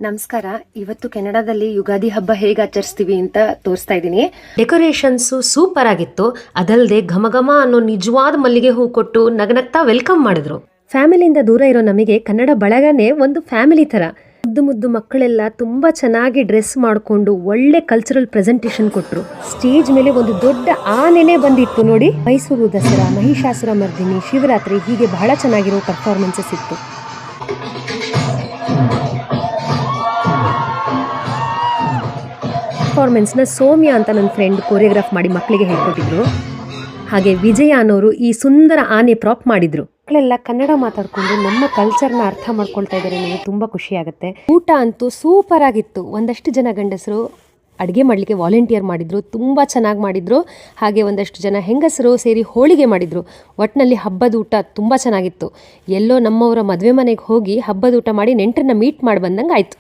ನಮಸ್ಕಾರ. ಇವತ್ತು ಕೆನಡಾದಲ್ಲಿ ಯುಗಾದಿ ಹಬ್ಬ ಹೇಗೆ ಆಚರಿಸ್ತೀವಿ ಅಂತ ತೋರಿಸ್ತಾ ಇದ್ದೀನಿ. ಡೆಕೋರೇಷನ್ಸು ಸೂಪರ್ ಆಗಿತ್ತು. ಅದಲ್ಲದೆ ಘಮಘಮ ಅನ್ನೋ ನಿಜವಾದ ಮಲ್ಲಿಗೆ ಹೂ ಕೊಟ್ಟು ನಗನಗ್ತಾ ವೆಲ್ಕಮ್ ಮಾಡಿದ್ರು. ಫ್ಯಾಮಿಲಿಯಿಂದ ದೂರ ಇರೋ ನಮಗೆ ಕನ್ನಡ ಬಳಗನೇ ಒಂದು ಫ್ಯಾಮಿಲಿ ತರ. ಮುದ್ದು ಮುದ್ದು ಮಕ್ಕಳೆಲ್ಲ ತುಂಬಾ ಚೆನ್ನಾಗಿ ಡ್ರೆಸ್ ಮಾಡಿಕೊಂಡು ಒಳ್ಳೆ ಕಲ್ಚರಲ್ ಪ್ರೆಸೆಂಟೇಷನ್ ಕೊಟ್ರು. ಸ್ಟೇಜ್ ಮೇಲೆ ಒಂದು ದೊಡ್ಡ ಆನೆನೆ ಬಂದಿತ್ತು ನೋಡಿ. ಮೈಸೂರು ದಸರಾ, ಮಹಿಷಾಸುರ ಮರ್ದಿನಿ, ಶಿವರಾತ್ರಿ ಹೀಗೆ ಬಹಳ ಚೆನ್ನಾಗಿರೋ ಪರ್ಫಾರ್ಮೆನ್ಸಸ್ ಇತ್ತು. ಪರ್ಫಾರ್ಮೆನ್ಸ್ನ ಸೌಮ್ಯ ಅಂತ ನನ್ನ ಫ್ರೆಂಡ್ ಕೊರಿಯೋಗ್ರಾಫ್ ಮಾಡಿ ಮಕ್ಕಳಿಗೆ ಹೇಳ್ಕೊಟ್ಟಿದ್ರು. ಹಾಗೆ ವಿಜಯ ಅನ್ನೋರು ಈ ಸುಂದರ ಆನೆ ಪ್ರಾಪ್ ಮಾಡಿದ್ರು. ಮಕ್ಕಳೆಲ್ಲ ಕನ್ನಡ ಮಾತಾಡ್ಕೊಂಡು ನಮ್ಮ ಕಲ್ಚರ್ನ ಅರ್ಥ ಮಾಡ್ಕೊಳ್ತಾ ಇದ್ದಾರೆ. ನನಗೆ ತುಂಬ ಖುಷಿ ಆಗುತ್ತೆ. ಊಟ ಅಂತೂ ಸೂಪರ್ ಆಗಿತ್ತು. ಒಂದಷ್ಟು ಜನ ಗಂಡಸರು ಅಡುಗೆ ಮಾಡಲಿಕ್ಕೆ ವಾಲಂಟಿಯರ್ ಮಾಡಿದ್ರು, ತುಂಬ ಚೆನ್ನಾಗಿ ಮಾಡಿದ್ರು. ಹಾಗೆ ಒಂದಷ್ಟು ಜನ ಹೆಂಗಸರು ಸೇರಿ ಹೋಳಿಗೆ ಮಾಡಿದ್ರು. ಒಟ್ಟಿನಲ್ಲಿ ಹಬ್ಬದ ಊಟ ತುಂಬ ಚೆನ್ನಾಗಿತ್ತು. ಎಲ್ಲೋ ನಮ್ಮವರ ಮದುವೆ ಮನೆಗೆ ಹೋಗಿ ಹಬ್ಬದ ಊಟ ಮಾಡಿ ನೆಂಟರನ್ನ ಮೀಟ್ ಮಾಡಿ ಬಂದಂಗೆ ಆಯಿತು.